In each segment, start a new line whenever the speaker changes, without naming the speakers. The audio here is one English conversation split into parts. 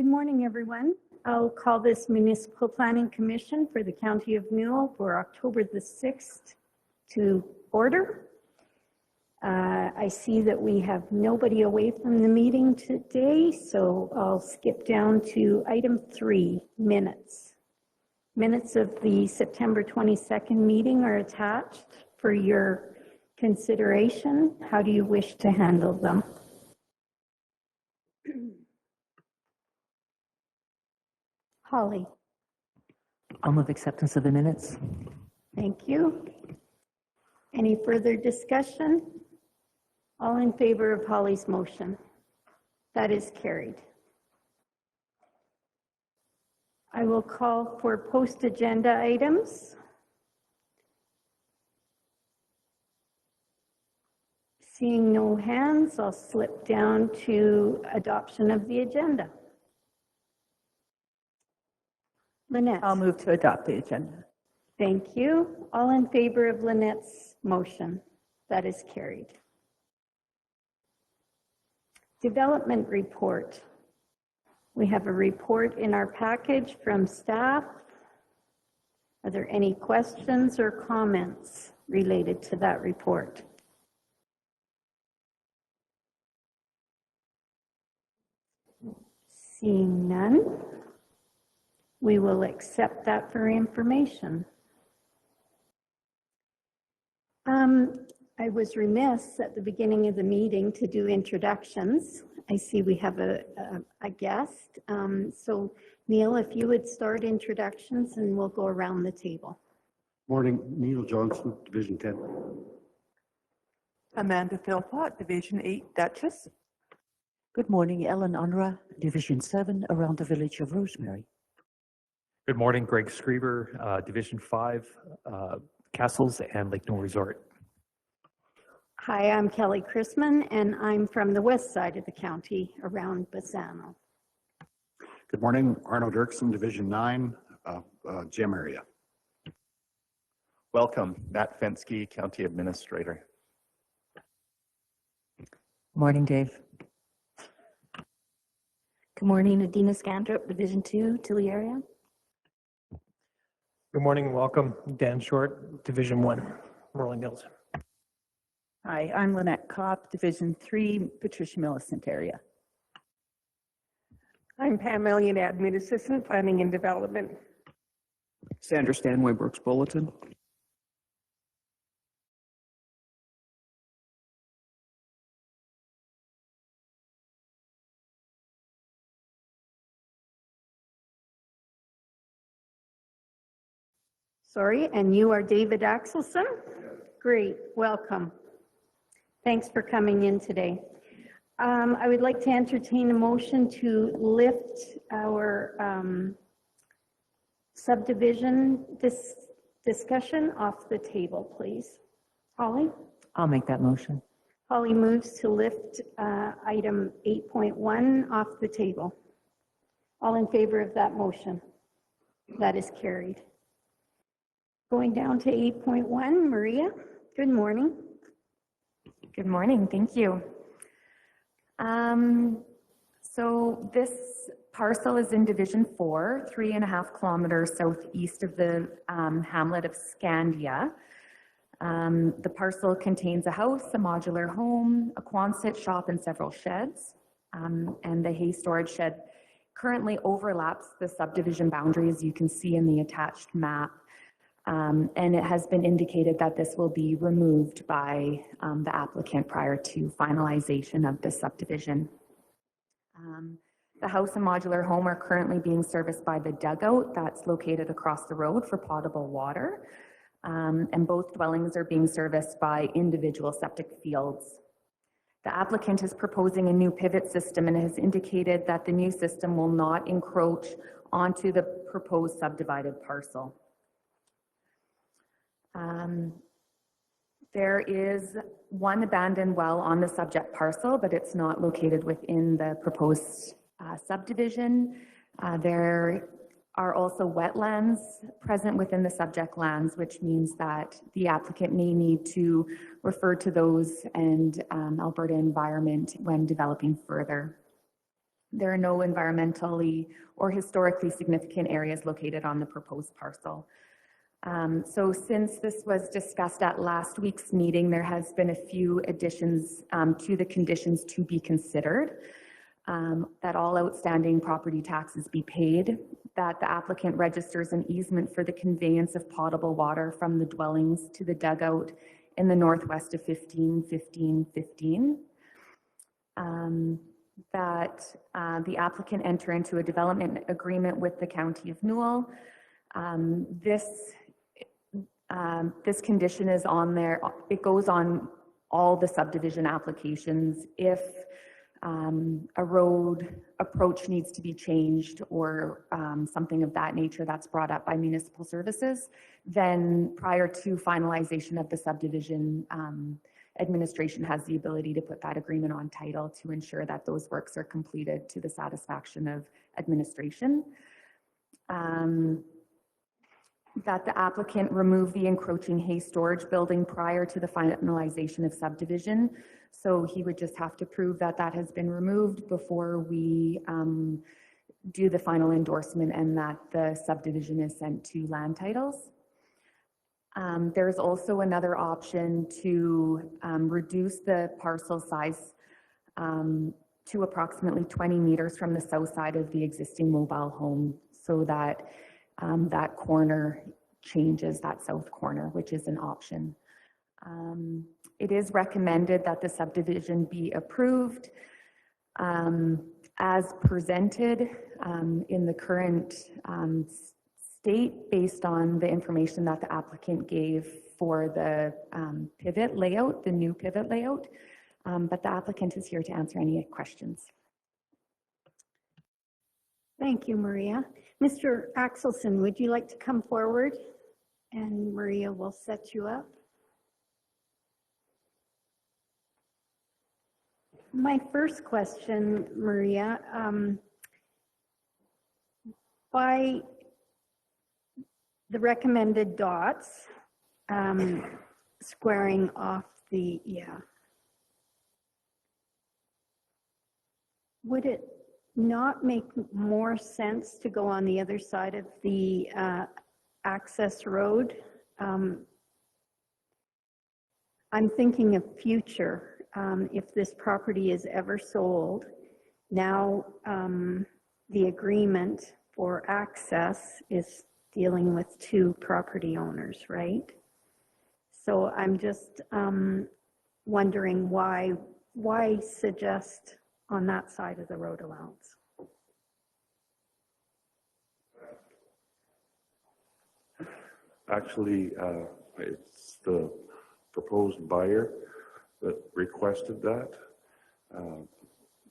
morning, everyone. I'll call this Municipal Planning Commission for the County of Newell for October the 6th to order. I see that we have nobody away from the meeting today, so I'll skip down to item 3, minutes. Minutes of the September 22nd meeting are attached for your consideration. How do you wish to handle them? Holly.
I'll move acceptance of the minutes.
Thank you. Any further discussion? All in favor of Holly's motion? That is carried. I will call for post-agenda items. Seeing no hands, I'll slip down to adoption of the agenda. Lynette.
I'll move to adopt the agenda.
Thank you. All in favor of Lynette's motion? That is carried. Development report. We have a report in our package from staff. Are there any questions or comments related to that report? Seeing none, we will accept that for information. I was remiss at the beginning of the meeting to do introductions. I see we have a guest. So Neil, if you would start introductions and we'll go around the table.
Morning, Neil Johnson, Division 10.
Amanda Philpott, Division 8, Duchess.
Good morning, Ellen Unra, Division 7, around the village of Rosemary.
Good morning, Greg Screever, Division 5, Castles and Lake Nome Resort.
Hi, I'm Kelly Chrisman, and I'm from the west side of the county around Bassano.
Good morning, Arno Dirksen, Division 9, Gem area.
Welcome, Matt Fensky, County Administrator.
Morning, Dave.
Good morning, Adina Scandrup, Division 2, Tilly area.
Good morning and welcome, Dan Short, Division 1, Rolling Hills.
Hi, I'm Lynette Kopp, Division 3, Patricia Millicent area.
I'm Pam Elliott, Admin Assistant, Planning and Development.
Sandra Stanway, Brooks Bulletin.
Sorry, and you are David Axelson? Great, welcome. Thanks for coming in today. I would like to entertain a motion to lift our subdivision discussion off the table, please. Holly?
I'll make that motion.
Holly moves to lift item 8.1 off the table. All in favor of that motion? That is carried. Going down to 8.1, Maria, good morning.
Good morning, thank you. So this parcel is in Division 4, 3.5 kilometers southeast of the hamlet of Scandia. The parcel contains a house, a modular home, a Quonset shop, and several sheds. And the hay storage shed currently overlaps the subdivision boundary, as you can see in the attached map. And it has been indicated that this will be removed by the applicant prior to finalization of the subdivision. The house and modular home are currently being serviced by the dugout that's located across the road for potable water. And both dwellings are being serviced by individual septic fields. The applicant is proposing a new pivot system and has indicated that the new system will not encroach onto the proposed subdivided parcel. There is one abandoned well on the subject parcel, but it's not located within the proposed subdivision. There are also wetlands present within the subject lands, which means that the applicant may need to refer to those and Alberta Environment when developing further. There are no environmentally or historically significant areas located on the proposed parcel. So since this was discussed at last week's meeting, there has been a few additions to the conditions to be considered. That all outstanding property taxes be paid, that the applicant registers an easement for the conveyance of potable water from the dwellings to the dugout in the northwest of 15-15-15. That the applicant enter into a development agreement with the County of Newell. This condition is on there. It goes on all the subdivision applications. If a road approach needs to be changed or something of that nature that's brought up by municipal services, then prior to finalization of the subdivision, administration has the ability to put that agreement on title to ensure that those works are completed to the satisfaction of administration. That the applicant remove the encroaching hay storage building prior to the finalization of subdivision. So he would just have to prove that that has been removed before we do the final endorsement and that the subdivision is sent to land titles. There's also another option to reduce the parcel size to approximately 20 meters from the south side of the existing mobile home, so that that corner changes, that south corner, which is an option. It is recommended that the subdivision be approved as presented in the current state based on the information that the applicant gave for the pivot layout, the new pivot layout. But the applicant is here to answer any questions.
Thank you, Maria. Mr. Axelson, would you like to come forward? And Maria will set you up. My first question, Maria, by the recommended dots, squaring off the, would it not make more sense to go on the other side of the access road? I'm thinking of future, if this property is ever sold. Now the agreement for access is dealing with two property owners, right? So I'm just wondering why suggest on that side of the road allowance?
Actually, it's the proposed buyer that requested that.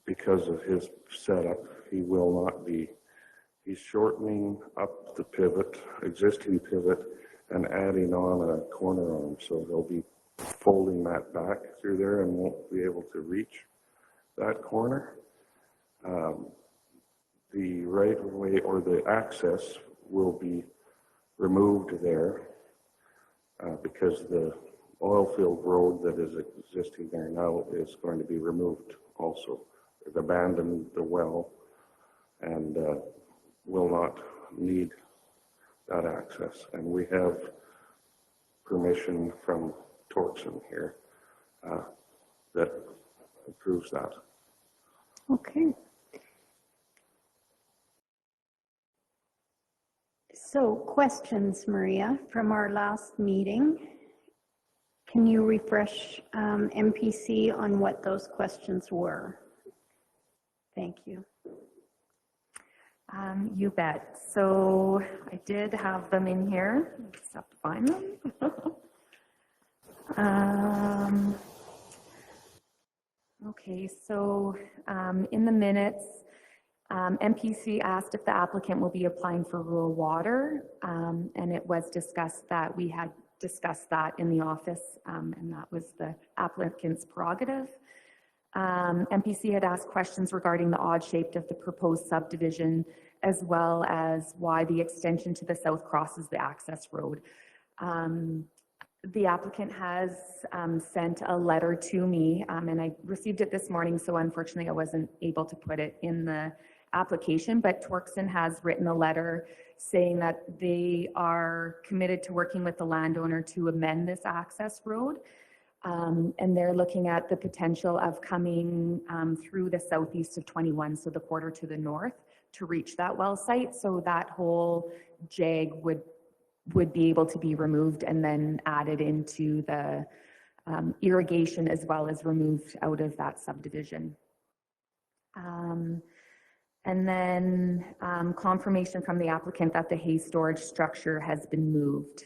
Because of his setup, he will not be, he's shortening up the pivot, existing pivot, and adding on a corner arm. So he'll be folding that back through there and won't be able to reach that corner. The right of way or the access will be removed there because the oil field road that is existing there now is going to be removed also. They've abandoned the well and will not need that access. And we have permission from Torkson here that approves that.
Okay. So questions, Maria, from our last meeting. Can you refresh MPC on what those questions were? Thank you.
You bet. So I did have them in here. I just have to find them. Okay, so in the minutes, MPC asked if the applicant will be applying for rural water, and it was discussed that we had discussed that in the office, and that was the applicant's prerogative. MPC had asked questions regarding the odd shape of the proposed subdivision, as well as why the extension to the south crosses the access road. The applicant has sent a letter to me, and I received it this morning, so unfortunately I wasn't able to put it in the application, but Torkson has written a letter saying that they are committed to working with the landowner to amend this access road. And they're looking at the potential of coming through the southeast of 21, so the quarter to the north, to reach that well site. So that whole jag would be able to be removed and then added into the irrigation, as well as removed out of that subdivision. And then confirmation from the applicant that the hay storage structure has been moved.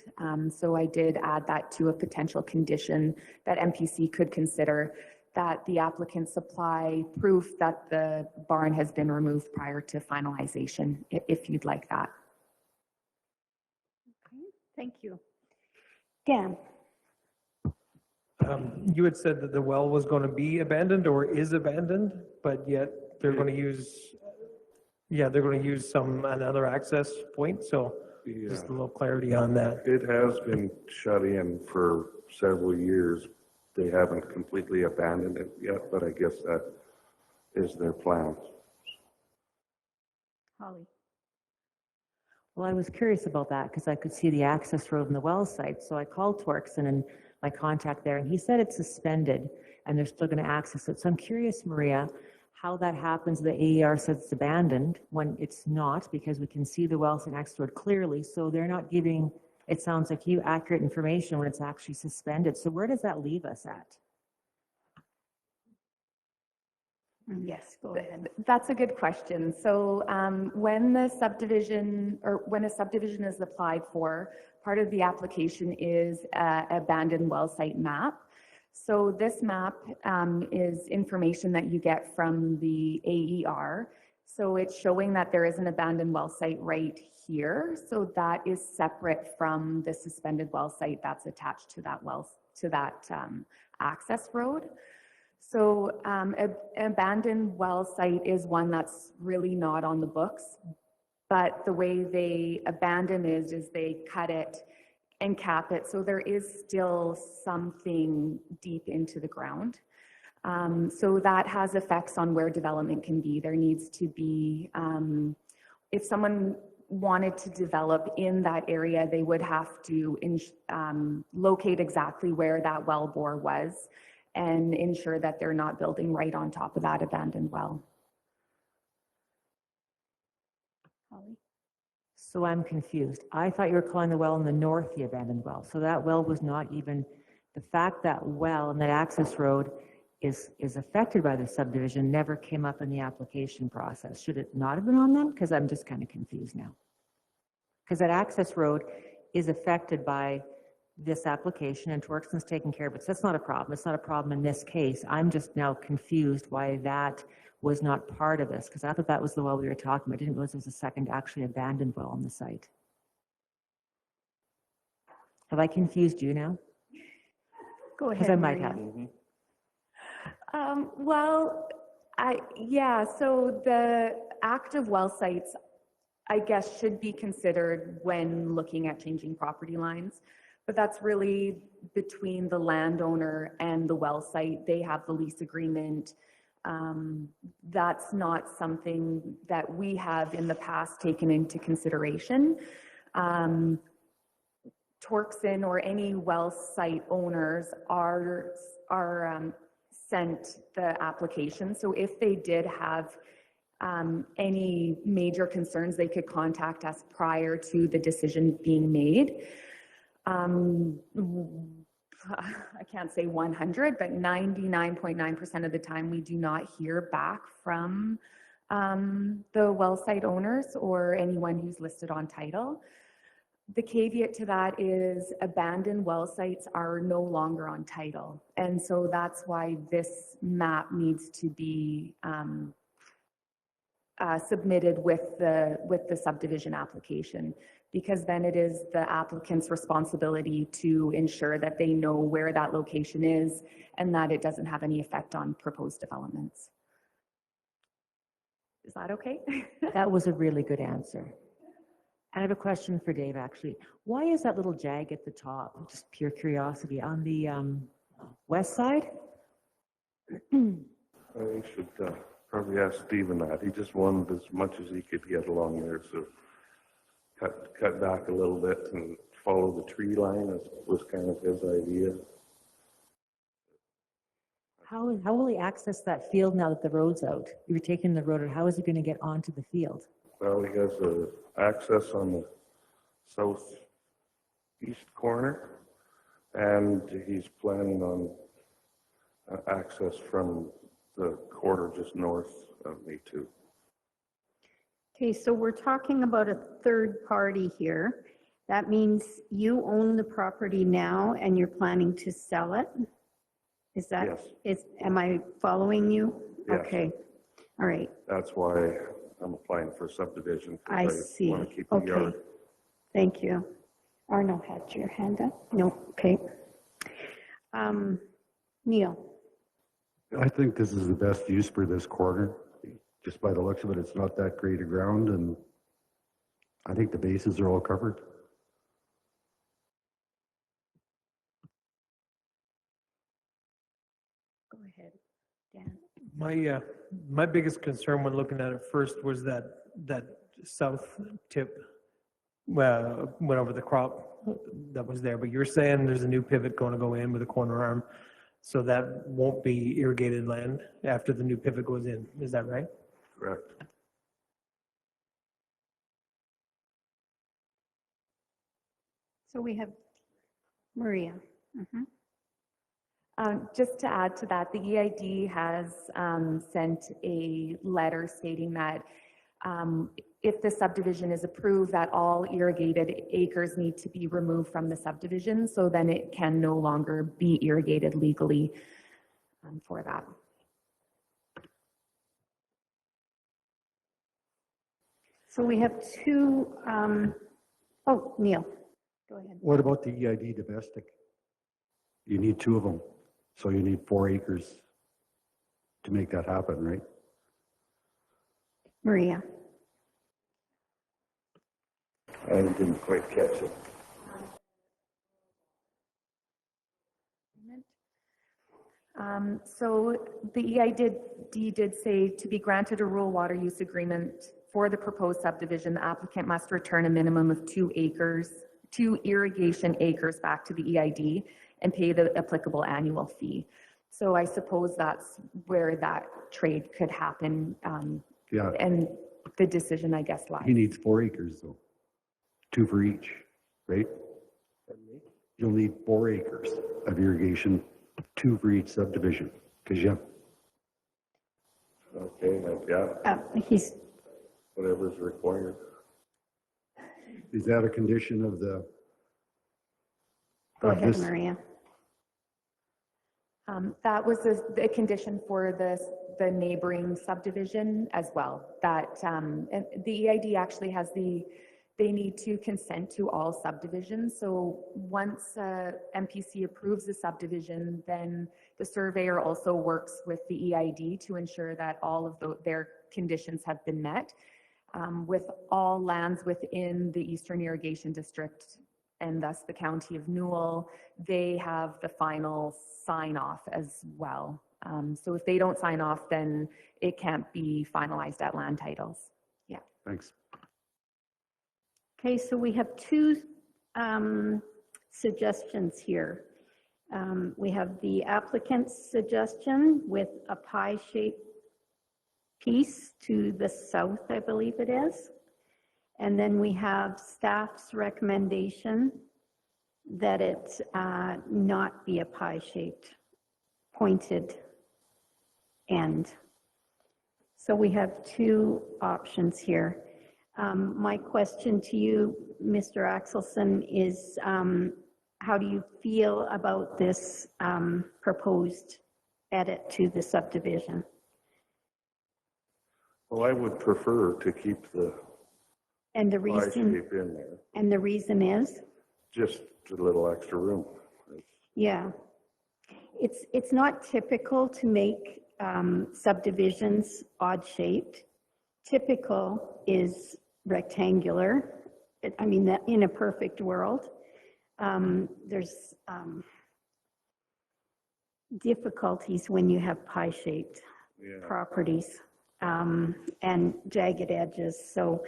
So I did add that to a potential condition that MPC could consider, that the applicant supply proof that the barn has been removed prior to finalization, if you'd like that.
Thank you. Dan?
You had said that the well was going to be abandoned or is abandoned, but yet they're going to use, they're going to use another access point. So just a little clarity on that.
It has been shut in for several years. They haven't completely abandoned it yet, but I guess that is their plan.
Holly?
Well, I was curious about that because I could see the access road and the well site. So I called Torkson and my contact there, and he said it's suspended and they're still going to access it. So I'm curious, Maria, how that happens. The AER says it's abandoned when it's not, because we can see the wells and access road clearly. So they're not giving, it sounds like you, accurate information when it's actually suspended. So where does that leave us at?
Yes, go ahead.
That's a good question. So when a subdivision is applied for, part of the application is an abandoned well site map. So this map is information that you get from the AER. So it's showing that there is an abandoned well site right here. So that is separate from the suspended well site that's attached to that access road. So an abandoned well site is one that's really not on the books, but the way they abandon is they cut it and cap it. So there is still something deep into the ground. So that has effects on where development can be. There needs to be, if someone wanted to develop in that area, they would have to locate exactly where that well bore was and ensure that they're not building right on top of that abandoned well.
Holly?
So I'm confused. I thought you were calling the well in the north the abandoned well. So that well was not even, the fact that well and that access road is affected by the subdivision never came up in the application process. Should it not have been on them? Because I'm just kind of confused now. Because that access road is affected by this application and Torkson's taken care of it. So that's not a problem. It's not a problem in this case. I'm just now confused why that was not part of this, because I thought that was the well we were talking about. I didn't realize there was a second actually abandoned well on the site. Have I confused you now?
Go ahead,
Because I might
Maria.
have.
So the active well sites, I guess, should be considered when looking at changing property lines. But that's really between the landowner and the well site. They have the lease agreement. That's not something that we have in the past taken into consideration. Torkson or any well site owners are sent the application. So if they did have any major concerns, they could contact us prior to the decision being made. I can't say 100, but 99.9% of the time we do not hear back from the well site owners or anyone who's listed on title. The caveat to that is abandoned well sites are no longer on title. And so that's why this map needs to be submitted with the subdivision application, because then it is the applicant's responsibility to ensure that they know where that location is and that it doesn't have any effect on proposed developments. Is that okay?
That was a really good answer. I have a question for Dave, actually. Why is that little jag at the top? Just pure curiosity. On the west side?
I should probably ask Stephen that. He just wanted as much as he could get along there, so cut back a little bit and follow the tree line was kind of his idea.
How will he access that field now that the road's out? You were taking the road, or how is he going to get onto the field?
Well, he has access on the southeast corner, and he's planning on access from the quarter just north of me too.
Okay, so we're talking about a third party here. That means you own the property now and you're planning to sell it? Is that, am I following you?
Yes.
Okay, all right.
That's why I'm applying for subdivision.
I see.
Want to keep the
Okay,
yard.
thank you. Arno had your hand up? No, okay. Neil?
I think this is the best use for this corner. Just by the looks of it, it's not that great a ground, and I think the bases are all covered.
Go ahead, Dan.
My biggest concern when looking at it first was that south tip went over the crop that was there, but you're saying there's a new pivot going to go in with a corner arm, so that won't be irrigated land after the new pivot goes in. Is that right?
Correct.
So we have Maria.
Just to add to that, the EID has sent a letter stating that if the subdivision is approved, that all irrigated acres need to be removed from the subdivision, so then it can no longer be irrigated legally for that.
So we have two, oh, Neil, go ahead.
What about the EID domestic? You need two of them, so you need 4 acres to make that happen, right?
Maria?
I didn't quite catch it.
So the EID did say to be granted a rural water use agreement for the proposed subdivision, the applicant must return a minimum of 2 irrigation acres back to the EID and pay the applicable annual fee. So I suppose that's where that trade could happen.
Yeah.
And the decision, I guess, lies.
He needs 4 acres though, 2 for each, right? You'll need 4 acres of irrigation, 2 for each subdivision, because you
Okay, yeah,
He's,
whatever's required.
is that a condition of the?
go
of
ahead,
this?
Maria.
That was a condition for the neighboring subdivision as well, that and the EID actually has they need to consent to all subdivisions. So once MPC approves the subdivision, then the surveyor also works with the EID to ensure that all of their conditions have been met. With all lands within the Eastern Irrigation District and thus the County of Newell, they have the final sign off as well. So if they don't sign off, then it can't be finalized at land titles. Yeah.
Thanks.
Okay, so we have 2 suggestions here. We have the applicant's suggestion with a pie-shaped piece to the south, I believe it is. And then we have staff's recommendation that it not be a pie-shaped pointed end. So we have 2 options here. My question to you, Mr. Axelson, is how do you feel about this proposed edit to the subdivision?
Well, I would prefer to keep the
And the
pie
reason,
shape in there,
and the reason is?
just a little extra room.
Yeah. It's not typical to make subdivisions odd shaped. Typical is rectangular I mean, that in a perfect world, there's difficulties when you have pie-shaped properties and jagged edges. So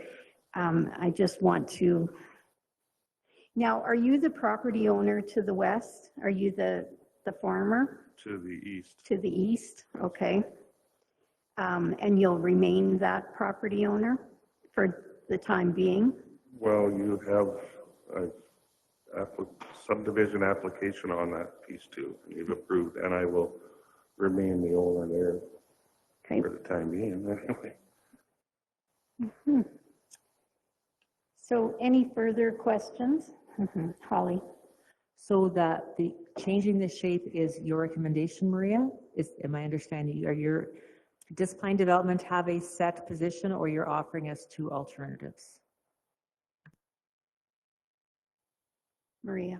I just want to, now, are you the property owner to the west? Are you the farmer?
To the east.
To the east, okay. And you'll remain that property owner for the time being?
Well, you have a subdivision application on that piece too, and you've approved, and I will remain the owner there for the time being, anyway.
Mm-hmm. So any further questions? Holly?
So that the changing the shape is your recommendation, Maria? Am I understanding? Does plan development have a set position, or you're offering us two alternatives?
Maria?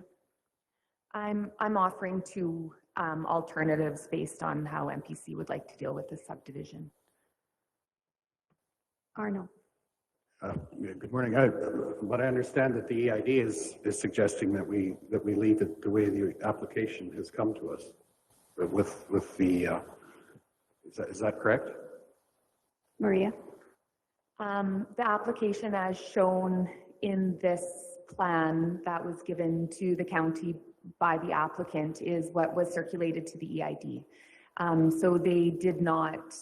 I'm offering two alternatives based on how MPC would like to deal with the subdivision.
Arno?
Good morning. But I understand that the EID is suggesting that we leave it the way the application has come to us, with the is that correct?
Maria?
The application as shown in this plan that was given to the county by the applicant is what was circulated to the EID. So they did not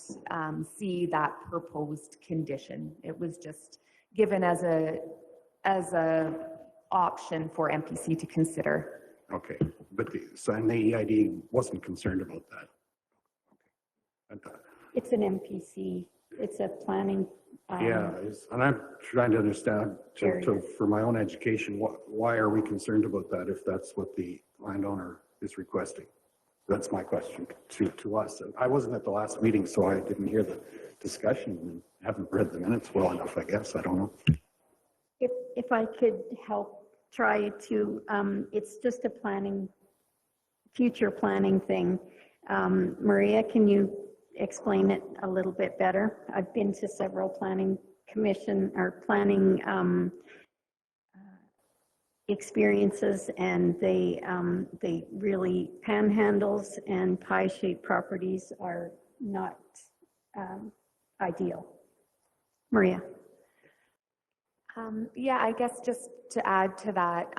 see that proposed condition. It was just given as a option for MPC to consider.
Okay, but and the EID wasn't concerned about that. Okay.
It's an MPC. It's a planning.
And I'm trying to understand, for my own education, why are we concerned about that if that's what the landowner is requesting? That's my question to us. I wasn't at the last meeting, so I didn't hear the discussion and haven't read the minutes well enough, I guess. I don't know.
If I could help try to, it's just a future planning thing. Maria, can you explain it a little bit better? I've been to several planning commission or planning experiences, and they really, panhandles and pie-shaped properties are not ideal. Maria?
Yeah, I guess just to add to that,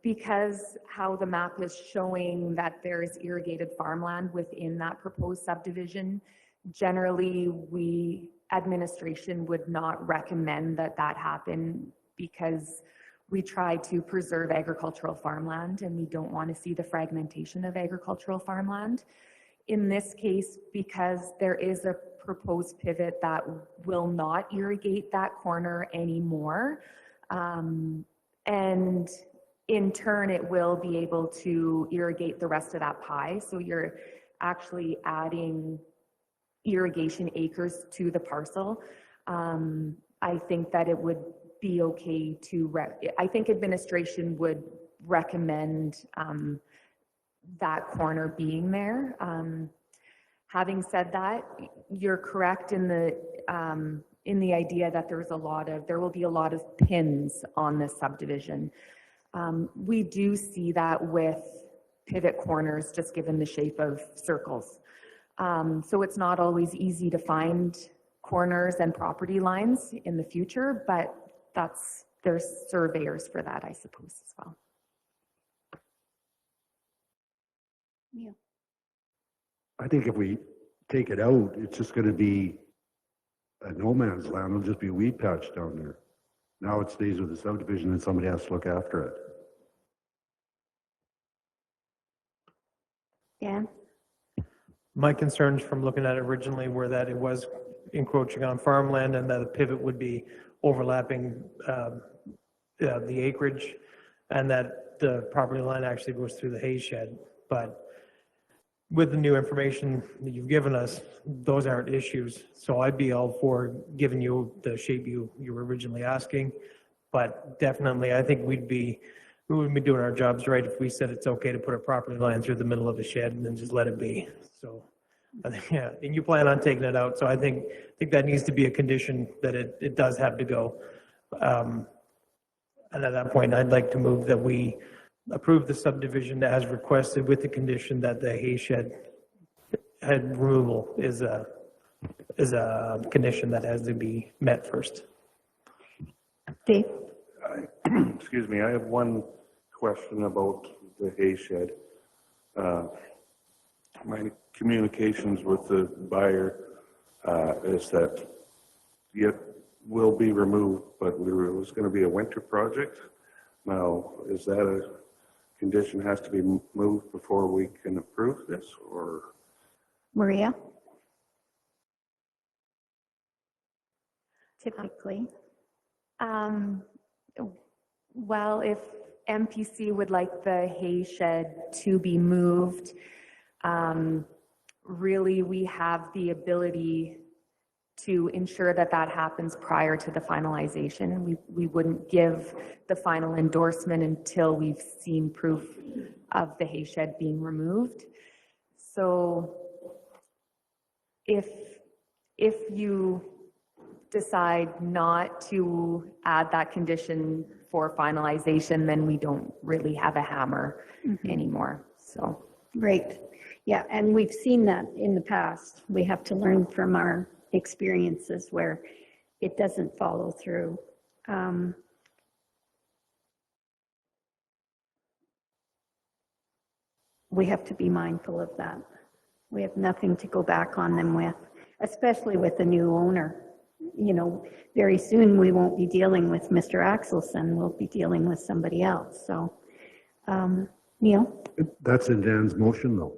because how the map is showing that there's irrigated farmland within that proposed subdivision, generally administration would not recommend that happen, because we try to preserve agricultural farmland and we don't want to see the fragmentation of agricultural farmland. In this case, because there is a proposed pivot that will not irrigate that corner anymore, and in turn it will be able to irrigate the rest of that pie. So you're actually adding irrigation acres to the parcel. I think that it would be okay I think administration would recommend that corner being there. Having said that, you're correct in the idea that there will be a lot of pins on this subdivision. We do see that with pivot corners, just given the shape of circles. So it's not always easy to find corners and property lines in the future, but there's surveyors for that, I suppose, as well.
Yeah.
I think if we take it out, it's just going to be a no man's land. It'll just be a weed patch down there. Now it stays with the subdivision and somebody has to look after it.
Dan?
My concerns from looking at it originally were that it was encroaching on farmland and that a pivot would be overlapping the acreage, and that the property line actually goes through the hay shed. But with the new information that you've given us, those aren't issues. So I'd be all for giving you the shape you were originally asking. But definitely, I think we would be doing our jobs right if we said it's okay to put a property line through the middle of a shed and then just let it be. So I think, yeah, and you plan on taking it out. So I think that needs to be a condition that it does have to go. And at that point, I'd like to move that we approve the subdivision as requested with the condition that the hay shed head removal is a condition that has to be met first.
Dave?
Excuse me, I have one question about the hay shed. My communications with the buyer is that it will be removed, but it was going to be a winter project. Now, is that a condition has to be moved before we can approve this, or?
Maria? Typically.
Well, if MPC would like the hay shed to be moved, really we have the ability to ensure that that happens prior to the finalization. We wouldn't give the final endorsement until we've seen proof of the hay shed being removed. So if you decide not to add that condition for finalization, then we don't really have a hammer anymore, so.
Right. Yeah, and we've seen that in the past. We have to learn from our experiences where it doesn't follow through. We have to be mindful of that. We have nothing to go back on them with, especially with the new owner. You know, very soon we won't be dealing with Mr. Axelson, we'll be dealing with somebody else, so. Neil?
That's in Dan's motion, though.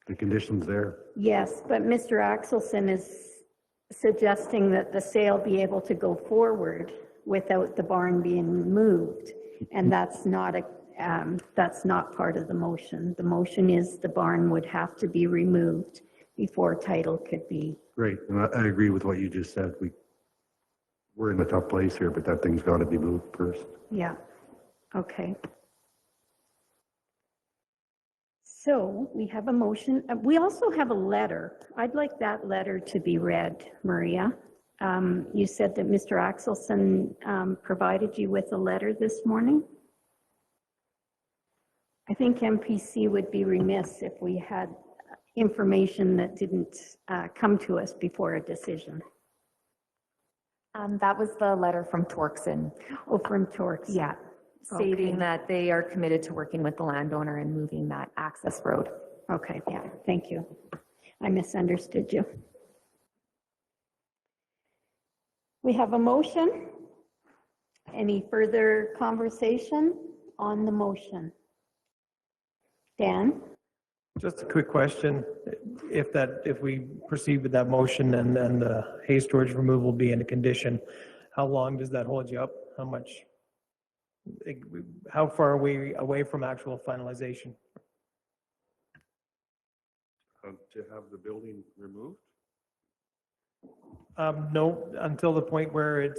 The condition's there.
Yes, but Mr. Axelson is suggesting that the sale be able to go forward without the barn being moved, and that's not part of the motion. The motion is the barn would have to be removed before title could be.
Great, and I agree with what you just said. We're in a tough place here, but that thing's got to be moved first.
Yeah, okay. So we have a motion. We also have a letter. I'd like that letter to be read, Maria. You said that Mr. Axelson provided you with a letter this morning. I think MPC would be remiss if we had information that didn't come to us before a decision.
That was the letter from Torkson.
Oh, from Torkson.
Yeah, stating
Okay.
that they are committed to working with the landowner and moving that access road.
Okay, yeah, thank you. I misunderstood you. We have a motion. Any further conversation on the motion? Dan?
Just a quick question. If we proceed with that motion and then the hay storage removal be in a condition, how long does that hold you up? How far are we away from actual finalization?
To have the building removed?
No, until the point where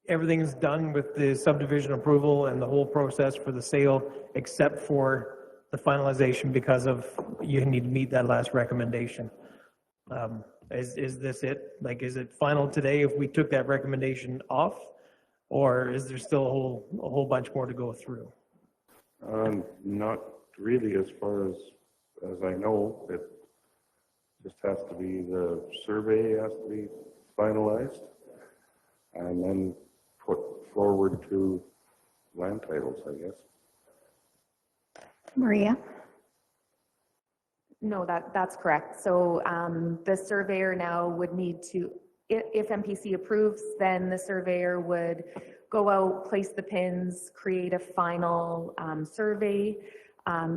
everything is done with the subdivision approval and the whole process for the sale, except for the finalization because of you need to meet that last recommendation. Is this it? Like, is it final today if we took that recommendation off, or is there still a whole bunch more to go through?
Not really, as far as I know. It just has to be, the survey has to be finalized and then put forward to land titles, I guess.
Maria?
No, that's correct. So the surveyor now would need to, if MPC approves, then the surveyor would go out, place the pins, create a final survey.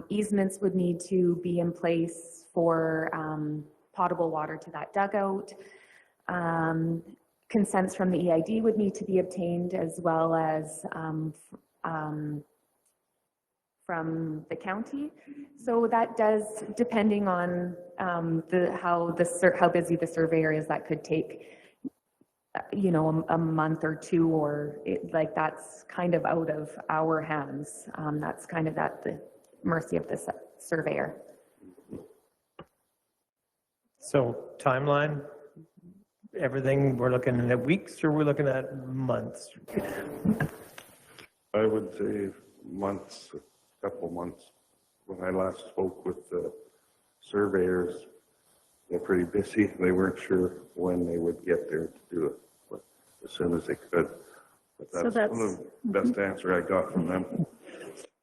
Easements would need to be in place for potable water to that dugout. Consents from the EID would need to be obtained, as well as from the county. So that does, depending on how busy the surveyor is, that could take a month or two, or that's kind of out of our hands. That's kind of at the mercy of the surveyor.
So timeline, everything, we're looking at weeks or we're looking at months?
I would say months, a couple months. When I last spoke with the surveyors, they're pretty busy. They weren't sure when they would get there to do it, but as soon as they could. But
So
that's one of the best answer I got from them.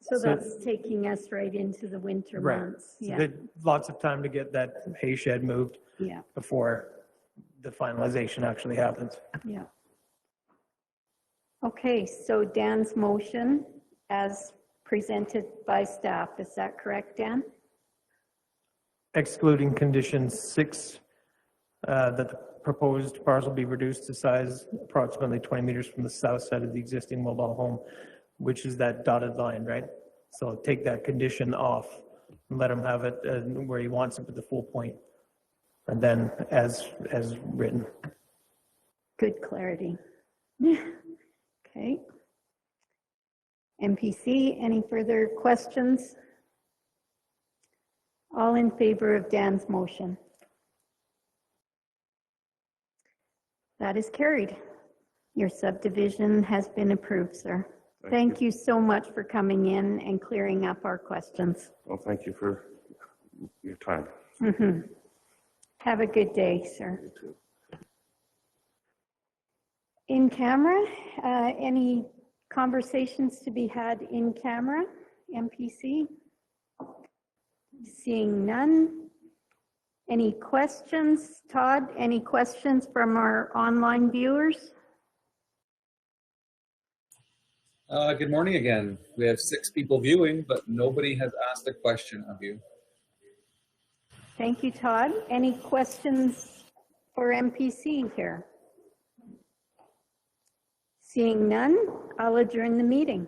So that's taking us right into the winter
Right.
months.
So
Yeah,
there's lots of time to get that hay shed moved
yeah,
before the finalization actually happens.
yeah. Okay, so Dan's motion as presented by staff, is that correct, Dan?
Excluding condition 6, that the proposed parcel be reduced to size approximately 20 meters from the south side of the existing mobile home, which is that dotted line, right? So take that condition off and let him have it where he wants it with the full point. And then as written.
Good clarity. Okay. MPC, any further questions? All in favor of Dan's motion? That is carried. Your subdivision has been approved, sir. Thank you so much for coming in and clearing up our questions.
Well, thank you for your time.
Have a good day, sir.
You too.
In camera, any conversations to be had in camera, MPC? Seeing none. Any questions? Todd, any questions from our online viewers?
Good morning again. We have 6 people viewing, but nobody has asked a question of you.
Thank you, Todd. Any questions for MPC here? Seeing none, I'll adjourn the meeting.